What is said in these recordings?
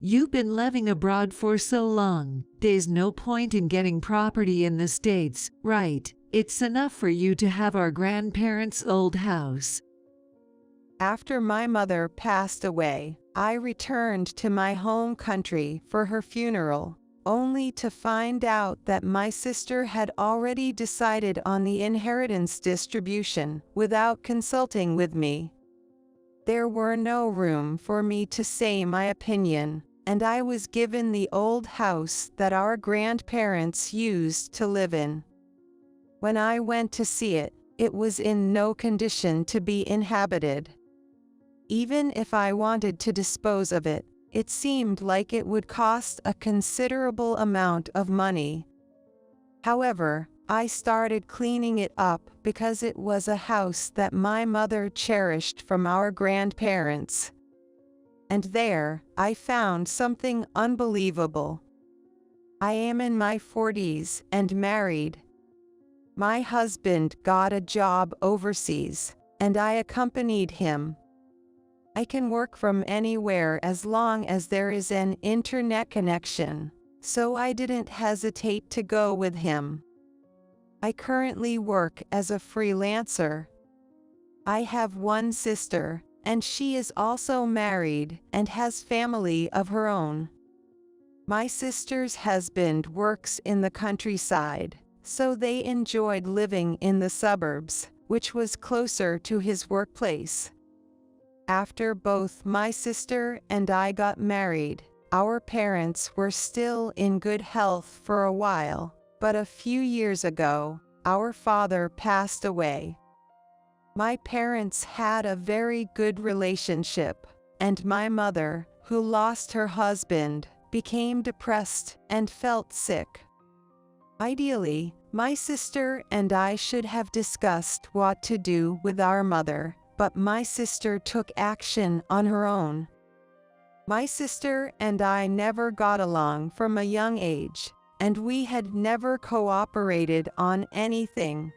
You've been living abroad for so long, there's no point in getting property in the States, right? It's enough for you to have our grandparents' old house. After my mother passed away, I returned to my home country for her funeral, only to find out that my sister had already decided on the inheritance distribution without consulting with me. There were no room for me to say my opinion, and I was given the old house that our grandparents used to live in. When I went to see it, it was in no condition to be inhabited. Even if I wanted to dispose of it, it seemed like it would cost a considerable amount of money. However, I started cleaning it up because it was a house that my mother cherished from our grandparents. And there, I found something unbelievable. I am in my 40s and married. My husband got a job overseas, and I accompanied him. I can work from anywhere as long as there is an internet connection, so I didn't hesitate to go with him. I currently work as a freelancer. I have one sister, and she is also married and has family of her own. My sister's husband works in the countryside, so they enjoyed living in the suburbs, which was closer to his workplace. After both my sister and I got married, our parents were still in good health for a while, but a few years ago, our father passed away. My parents had a very good relationship, and my mother, who lost her husband, became depressed and felt sick. Ideally, my sister and I should have discussed what to do with our mother, but my sister took action on her own. My sister and I never got along from a young age, and we had never cooperated on anything.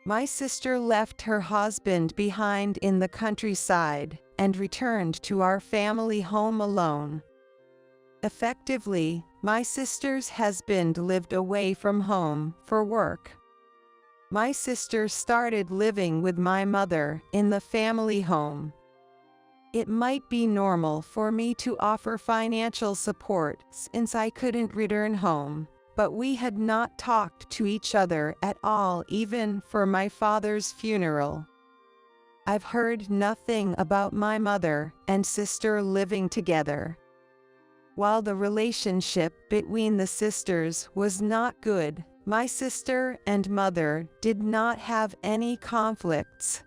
My sister left her husband behind in the countryside and returned to our family home alone. Effectively, my sister's husband lived away from home for work. My sister started living with my mother in the family home. It might be normal for me to offer financial support since I couldn't return home, but we had not talked to each other at all even for my father's funeral. I've heard nothing about my mother and sister living together. While the relationship between the sisters was not good, my sister and mother did not have any conflicts.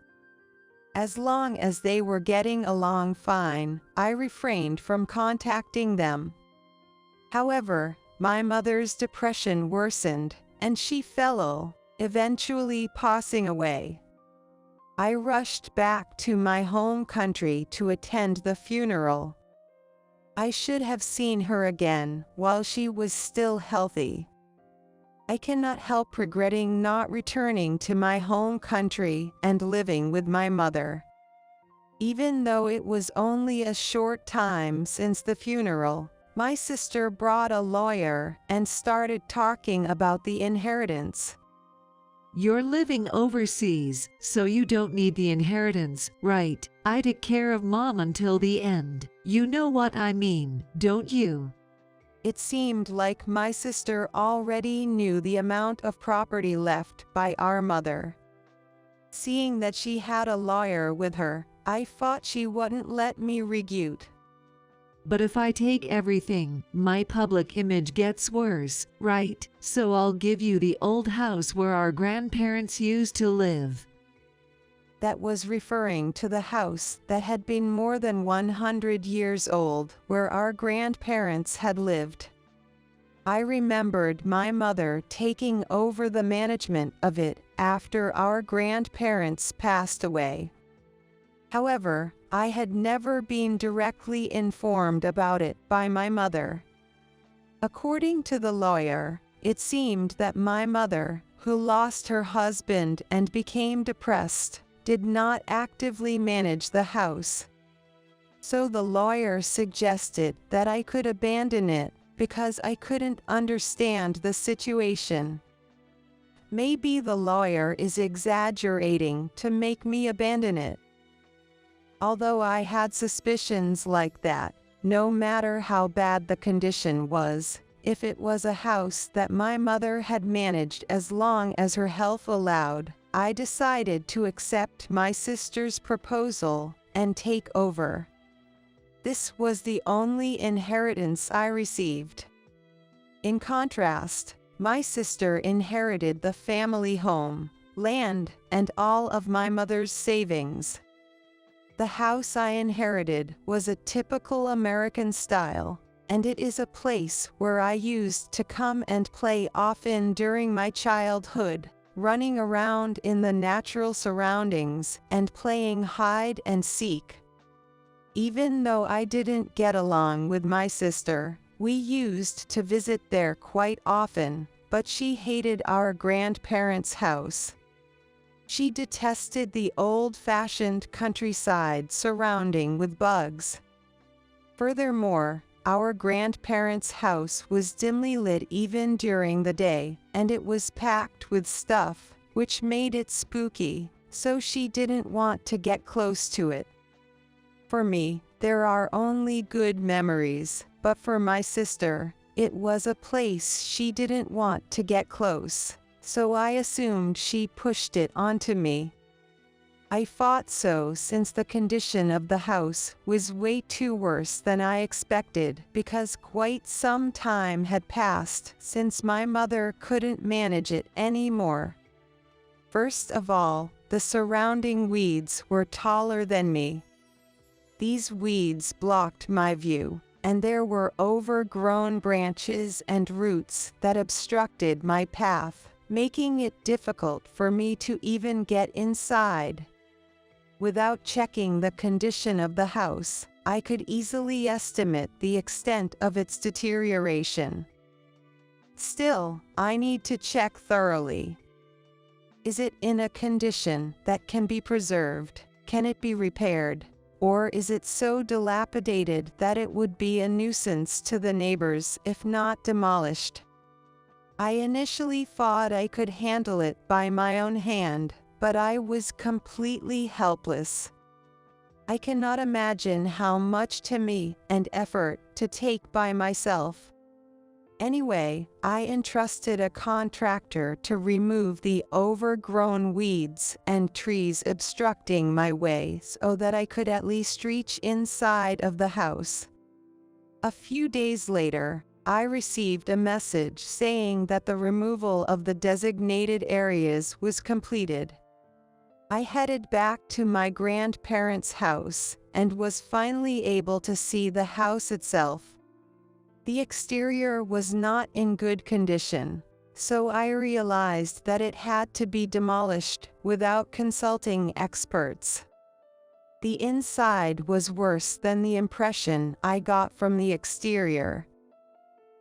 As long as they were getting along fine, I refrained from contacting them. However, my mother's depression worsened, and she fell ill, eventually passing away. I rushed back to my home country to attend the funeral. I should have seen her again while she was still healthy. I cannot help regretting not returning to my home country and living with my mother. Even though it was only a short time since the funeral, my sister brought a lawyer and started talking about the inheritance. You're living overseas, so you don't need the inheritance, right? I took care of Mom until the end. You know what I mean, don't you? It seemed like my sister already knew the amount of property left by our mother. Seeing that she had a lawyer with her, I thought she wouldn't let me regut. But if I take everything, my public image gets worse, right? So I'll give you the old house where our grandparents used to live. That was referring to the house that had been more than 100 years old, where our grandparents had lived. I remembered my mother taking over the management of it after our grandparents passed away. However, I had never been directly informed about it by my mother. According to the lawyer, it seemed that my mother, who lost her husband and became depressed, did not actively manage the house. So the lawyer suggested that I could abandon it because I couldn't understand the situation. Maybe the lawyer is exaggerating to make me abandon it. Although I had suspicions like that, no matter how bad the condition was, if it was a house that my mother had managed as long as her health allowed, I decided to accept my sister's proposal and take over. This was the only inheritance I received. In contrast, my sister inherited the family home, land, and all of my mother's savings. The house I inherited was a typical American style, and it is a place where I used to come and play often during my childhood, running around in the natural surroundings and playing hide and seek. Even though I didn't get along with my sister, we used to visit there quite often, but she hated our grandparents' house. She detested the old-fashioned countryside surrounding with bugs. Furthermore, our grandparents' house was dimly lit even during the day, and it was packed with stuff, which made it spooky, so she didn't want to get close to it. For me, there are only good memories, but for my sister, it was a place she didn't want to get close, so I assumed she pushed it onto me. I thought so since the condition of the house was way too worse than I expected because quite some time had passed since my mother couldn't manage it anymore. First of all, the surrounding weeds were taller than me. These weeds blocked my view, and there were overgrown branches and roots that obstructed my path, making it difficult for me to even get inside. Without checking the condition of the house, I could easily estimate the extent of its deterioration. Still, I need to check thoroughly. Is it in a condition that can be preserved? Can it be repaired? Or is it so dilapidated that it would be a nuisance to the neighbors if not demolished? I initially thought I could handle it by my own hand, but I was completely helpless. I cannot imagine how much time and effort to take by myself. Anyway, I entrusted a contractor to remove the overgrown weeds and trees obstructing my way so that I could at least reach inside of the house. A few days later, I received a message saying that the removal of the designated areas was completed. I headed back to my grandparents' house and was finally able to see the house itself. The exterior was not in good condition, so I realized that it had to be demolished without consulting experts. The inside was worse than the impression I got from the exterior.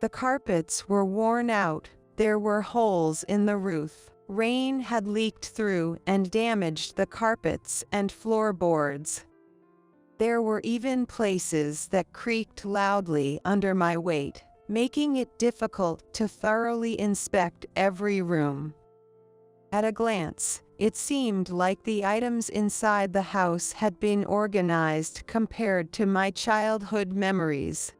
The carpets were worn out, there were holes in the roof, rain had leaked through and damaged the carpets and floorboards. There were even places that creaked loudly under my weight, making it difficult to thoroughly inspect every room. At a glance, it seemed like the items inside the house had been organized compared to my childhood memories.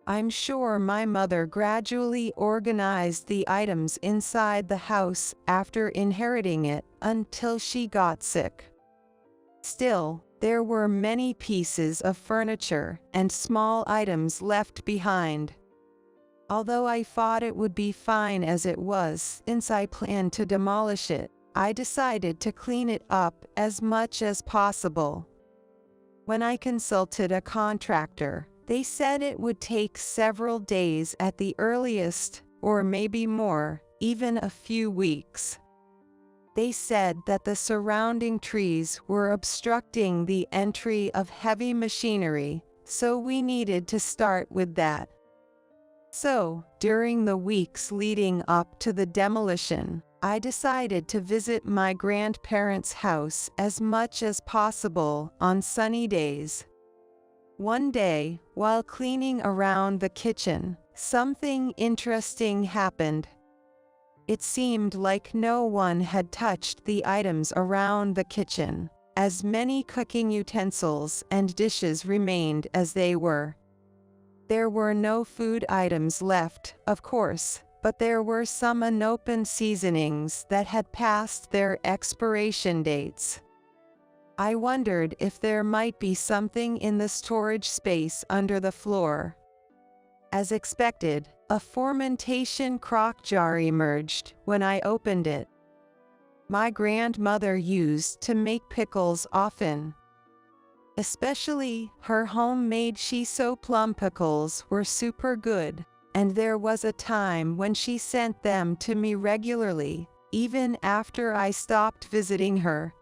I'm sure my mother gradually organized the items inside the house after inheriting it until she got sick. Still, there were many pieces of furniture and small items left behind. Although I thought it would be fine as it was, since I planned to demolish it, I decided to clean it up as much as possible. When I consulted a contractor, they said it would take several days at the earliest, or maybe more, even a few weeks. They said that the surrounding trees were obstructing the entry of heavy machinery, so we needed to start with that. So, during the weeks leading up to the demolition, I decided to visit my grandparents' house as much as possible on sunny days. One day, while cleaning around the kitchen, something interesting happened. It seemed like no one had touched the items around the kitchen, as many cooking utensils and dishes remained as they were. There were no food items left, of course, but there were some unopened seasonings that had passed their expiration dates. I wondered if there might be something in the storage space under the floor. As expected, a fermentation crock jar emerged when I opened it. My grandmother used to make pickles often. Especially her homemade shiso plum pickles were super good, and there was a time when she sent them to me regularly, even after I stopped visiting her.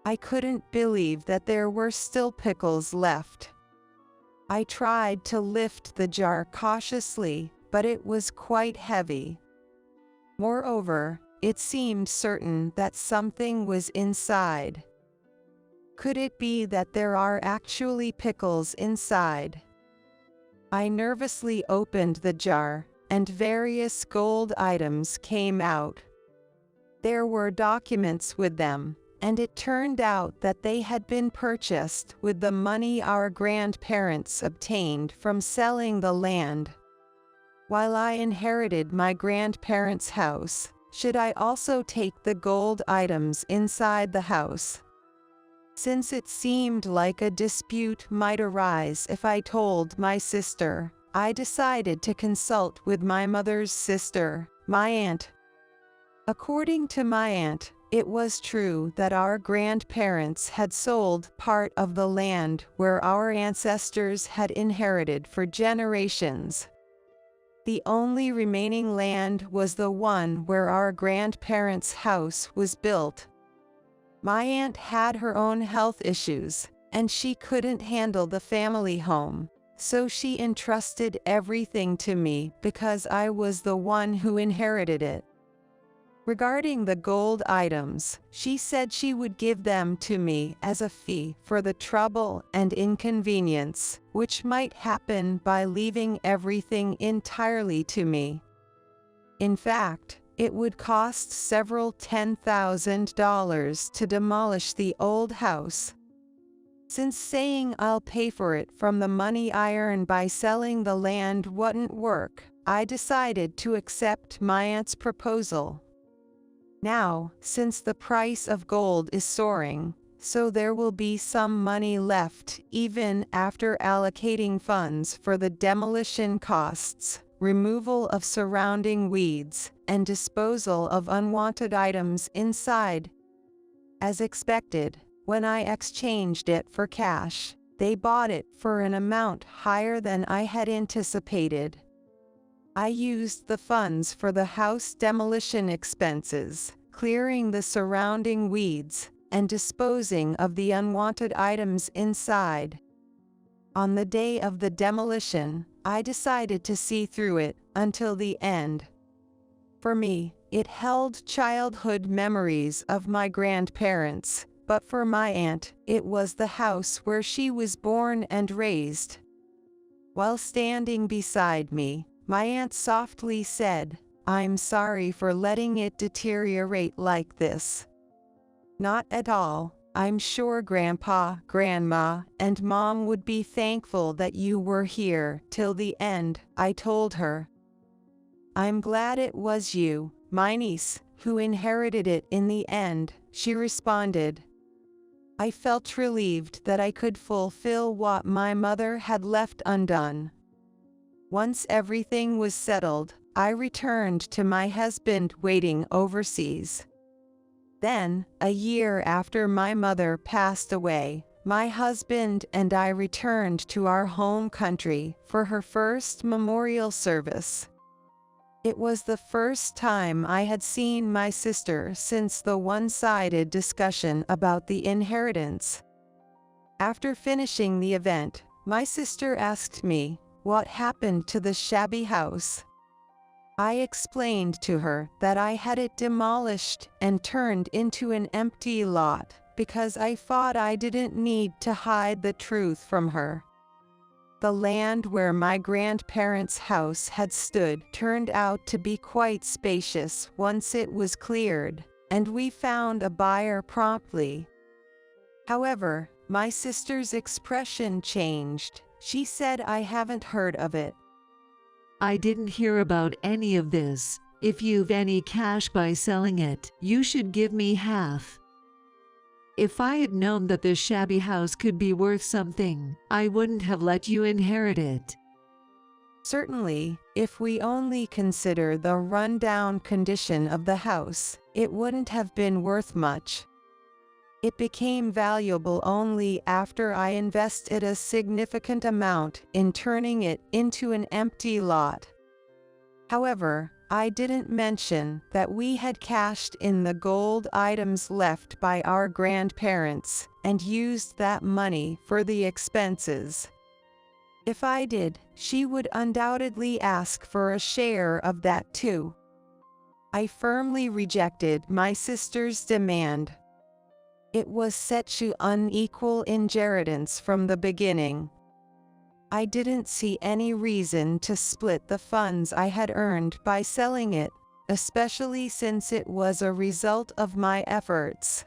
I couldn't believe that there were still pickles left. I tried to lift the jar cautiously, but it was quite heavy. Moreover, it seemed certain that something was inside. Could it be that there are actually pickles inside? I nervously opened the jar, and various gold items came out. There were documents with them, and it turned out that they had been purchased with the money our grandparents obtained from selling the land. While I inherited my grandparents' house, should I also take the gold items inside the house? Since it seemed like a dispute might arise if I told my sister, I decided to consult with my mother's sister, my aunt. According to my aunt, it was true that our grandparents had sold part of the land where our ancestors had inherited for generations. The only remaining land was the one where our grandparents' house was built. My aunt had her own health issues, and she couldn't handle the family home, so she entrusted everything to me because I was the one who inherited it. Regarding the gold items, she said she would give them to me as a fee for the trouble and inconvenience, which might happen by leaving everything entirely to me. In fact, it would cost several $10,000 to demolish the old house. Since saying I'll pay for it from the money I earn by selling the land wouldn't work, I decided to accept my aunt's proposal. Now, since the price of gold is soaring, so there will be some money left even after allocating funds for the demolition costs, removal of surrounding weeds, and disposal of unwanted items inside. As expected, when I exchanged it for cash, they bought it for an amount higher than I had anticipated. I used the funds for the house demolition expenses, clearing the surrounding weeds, and disposing of the unwanted items inside. On the day of the demolition, I decided to see through it until the end. For me, it held childhood memories of my grandparents, but for my aunt, it was the house where she was born and raised. While standing beside me, my aunt softly said, "I'm sorry for letting it deteriorate like this." "Not at all. I'm sure Grandpa, Grandma, and Mom would be thankful that you were here till the end," I told her. "I'm glad it was you, my niece, who inherited it in the end," she responded. I felt relieved that I could fulfill what my mother had left undone. Once everything was settled, I returned to my husband waiting overseas. Then, a year after my mother passed away, my husband and I returned to our home country for her first memorial service. It was the first time I had seen my sister since the one-sided discussion about the inheritance. After finishing the event, my sister asked me, "What happened to the shabby house?" I explained to her that I had it demolished and turned into an empty lot because I thought I didn't need to hide the truth from her. The land where my grandparents' house had stood turned out to be quite spacious once it was cleared, and we found a buyer promptly. However, my sister's expression changed. She said, "I haven't heard of it." I didn't hear about any of this. If you've any cash by selling it, you should give me half. If I had known that this shabby house could be worth something, I wouldn't have let you inherit it. Certainly, if we only consider the rundown condition of the house, it wouldn't have been worth much. It became valuable only after I invested a significant amount in turning it into an empty lot. However, I didn't mention that we had cashed in the gold items left by our grandparents and used that money for the expenses. If I did, she would undoubtedly ask for a share of that too. I firmly rejected my sister's demand. It was such unequal inheritance from the beginning. I didn't see any reason to split the funds I had earned by selling it, especially since it was a result of my efforts.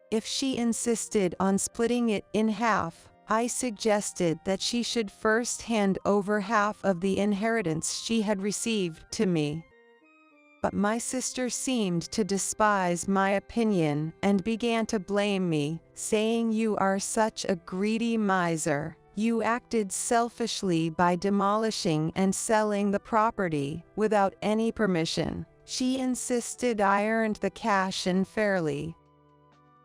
If she insisted on splitting it in half, I suggested that she should first hand over half of the inheritance she had received to me. But my sister seemed to despise my opinion and began to blame me, saying, "You are such a greedy miser. You acted selfishly by demolishing and selling the property without any permission." She insisted I earned the cash unfairly.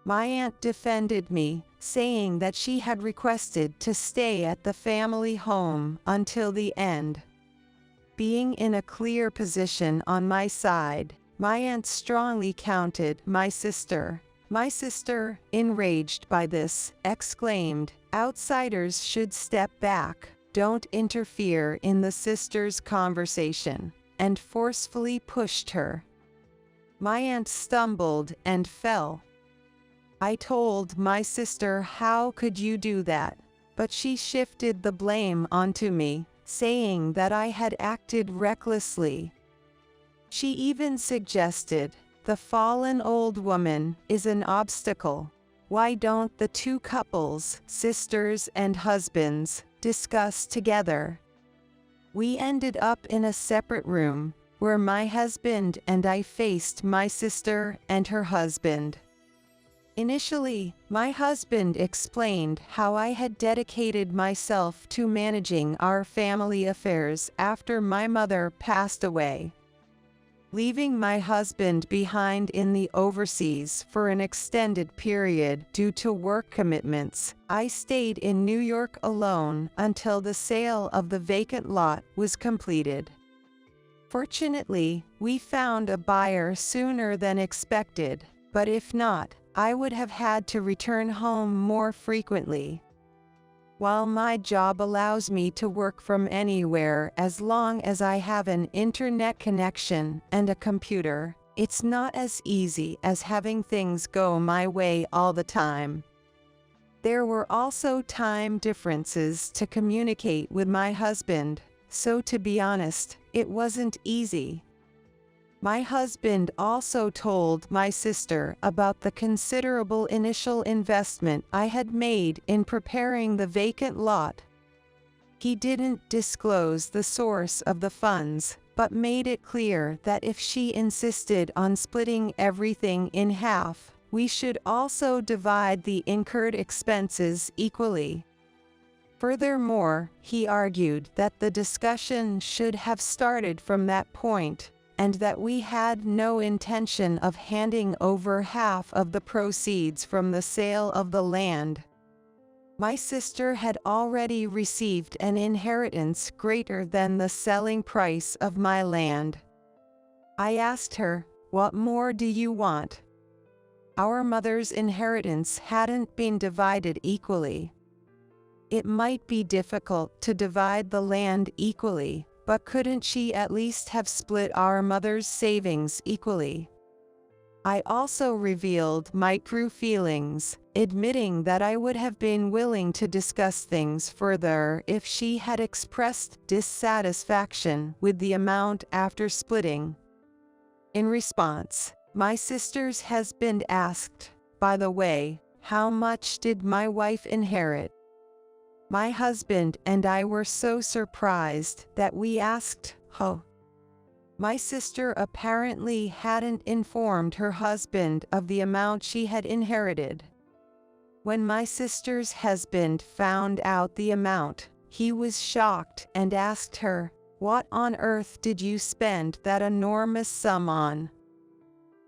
My aunt defended me, saying that she had requested to stay at the family home until the end. Being in a clear position on my side, my aunt strongly countered my sister. My sister, enraged by this, exclaimed, "Outsiders should step back, don't interfere in the sisters' conversation," and forcefully pushed her. My aunt stumbled and fell. I told my sister, "How could you do that?" But she shifted the blame onto me, saying that I had acted recklessly. She even suggested, "The fallen old woman is an obstacle. Why don't the two couples, sisters and husbands, discuss together?" We ended up in a separate room, where my husband and I faced my sister and her husband. Initially, my husband explained how I had dedicated myself to managing our family affairs after my mother passed away. Leaving my husband behind in the overseas for an extended period due to work commitments, I stayed in New York alone until the sale of the vacant lot was completed. Fortunately, we found a buyer sooner than expected, but if not, I would have had to return home more frequently. While my job allows me to work from anywhere as long as I have an internet connection and a computer, it's not as easy as having things go my way all the time. There were also time differences to communicate with my husband, so to be honest, it wasn't easy. My husband also told my sister about the considerable initial investment I had made in preparing the vacant lot. He didn't disclose the source of the funds, but made it clear that if she insisted on splitting everything in half, we should also divide the incurred expenses equally. Furthermore, he argued that the discussion should have started from that point, and that we had no intention of handing over half of the proceeds from the sale of the land. My sister had already received an inheritance greater than the selling price of my land. I asked her, "What more do you want?" Our mother's inheritance hadn't been divided equally. It might be difficult to divide the land equally, but couldn't she at least have split our mother's savings equally? I also revealed my true feelings, admitting that I would have been willing to discuss things further if she had expressed dissatisfaction with the amount after splitting. In response, my sister's husband asked, "By the way, how much did my wife inherit?" My husband and I were so surprised that we asked, "Oh." My sister apparently hadn't informed her husband of the amount she had inherited. When my sister's husband found out the amount, he was shocked and asked her, "What on earth did you spend that enormous sum on?"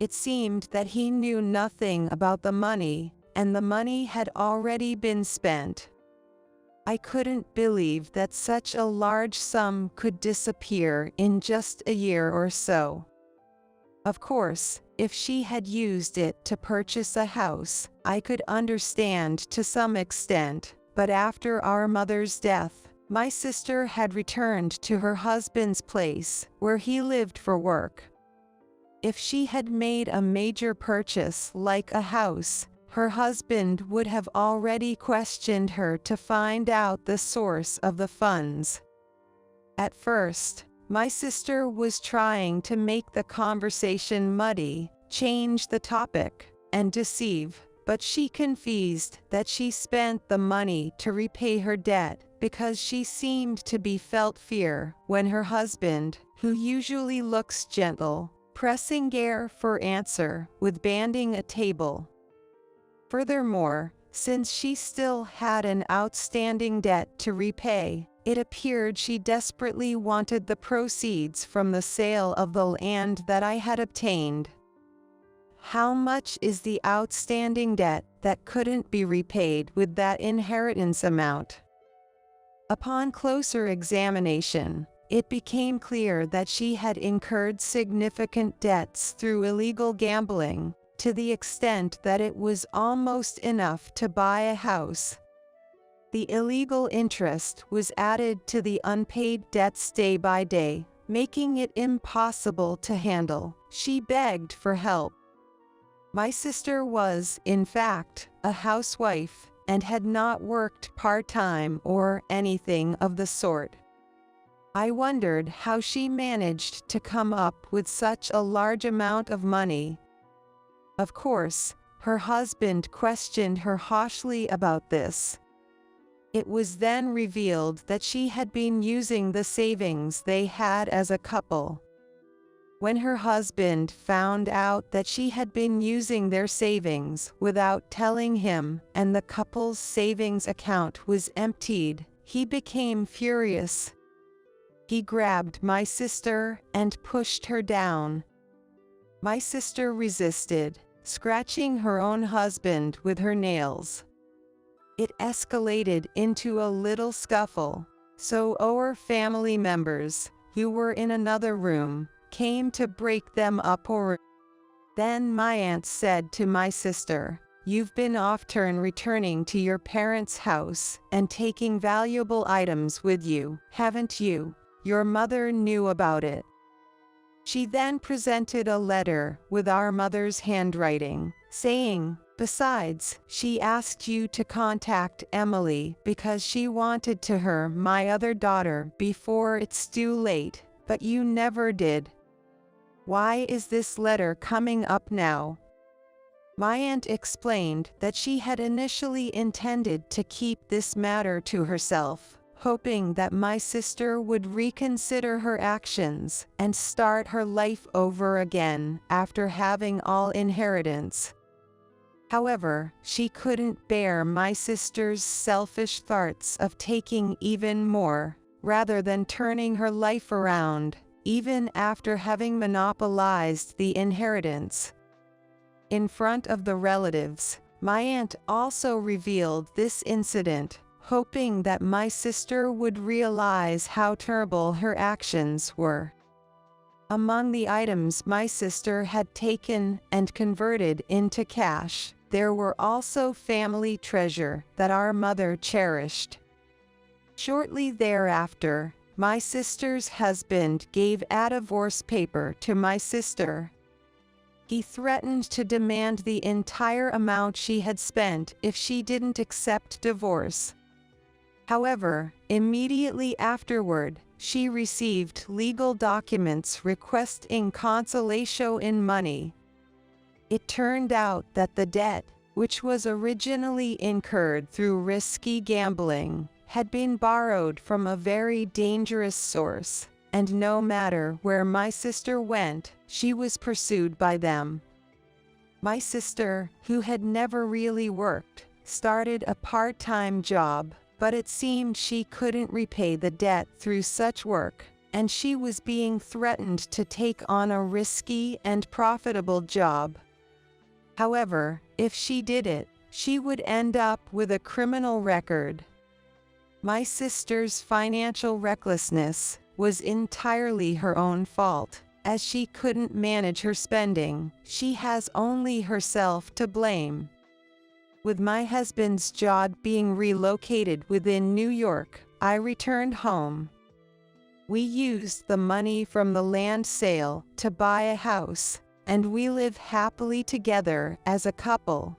It seemed that he knew nothing about the money, and the money had already been spent. I couldn't believe that such a large sum could disappear in just a year or so. Of course, if she had used it to purchase a house, I could understand to some extent, but after our mother's death, my sister had returned to her husband's place, where he lived for work. If she had made a major purchase like a house, her husband would have already questioned her to find out the source of the funds. At first, my sister was trying to make the conversation muddy, change the topic, and deceive, but she confessed that she spent the money to repay her debt because she seemed to be felt fear when her husband, who usually looks gentle, pressing Gare for answer with banding a table. Furthermore, since she still had an outstanding debt to repay, it appeared she desperately wanted the proceeds from the sale of the land that I had obtained. How much is the outstanding debt that couldn't be repaid with that inheritance amount? Upon closer examination, it became clear that she had incurred significant debts through illegal gambling, to the extent that it was almost enough to buy a house. The illegal interest was added to the unpaid debts day by day, making it impossible to handle. She begged for help. My sister was, in fact, a housewife, and had not worked part-time or anything of the sort. I wondered how she managed to come up with such a large amount of money. Of course, her husband questioned her harshly about this. It was then revealed that she had been using the savings they had as a couple. When her husband found out that she had been using their savings without telling him and the couple's savings account was emptied, he became furious. He grabbed my sister and pushed her down. My sister resisted, scratching her own husband with her nails. It escalated into a little scuffle, so our family members, who were in another room, came to break them up. Then my aunt said to my sister, "You've been often returning to your parents' house and taking valuable items with you, haven't you? Your mother knew about it." She then presented a letter with our mother's handwriting, saying, "Besides, she asked you to contact Emily because she wanted to her my other daughter before it's too late, but you never did. Why is this letter coming up now?" My aunt explained that she had initially intended to keep this matter to herself, hoping that my sister would reconsider her actions and start her life over again after having all inheritance. However, she couldn't bear my sister's selfish thoughts of taking even more, rather than turning her life around, even after having monopolized the inheritance. In front of the relatives, my aunt also revealed this incident, hoping that my sister would realize how terrible her actions were. Among the items my sister had taken and converted into cash, there were also family treasure that our mother cherished. Shortly thereafter, my sister's husband gave a divorce paper to my sister. He threatened to demand the entire amount she had spent if she didn't accept divorce. However, immediately afterward, she received legal documents requesting consolation in money. It turned out that the debt, which was originally incurred through risky gambling, had been borrowed from a very dangerous source, and no matter where my sister went, she was pursued by them. My sister, who had never really worked, started a part-time job, but it seemed she couldn't repay the debt through such work, and she was being threatened to take on a risky and profitable job. However, if she did it, she would end up with a criminal record. My sister's financial recklessness was entirely her own fault. As she couldn't manage her spending, she has only herself to blame. With my husband's job being relocated within New York, I returned home. We used the money from the land sale to buy a house, and we live happily together as a couple.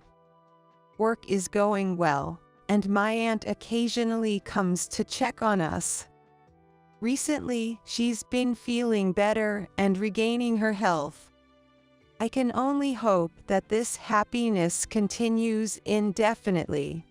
Work is going well, and my aunt occasionally comes to check on us. Recently, she's been feeling better and regaining her health. I can only hope that this happiness continues indefinitely.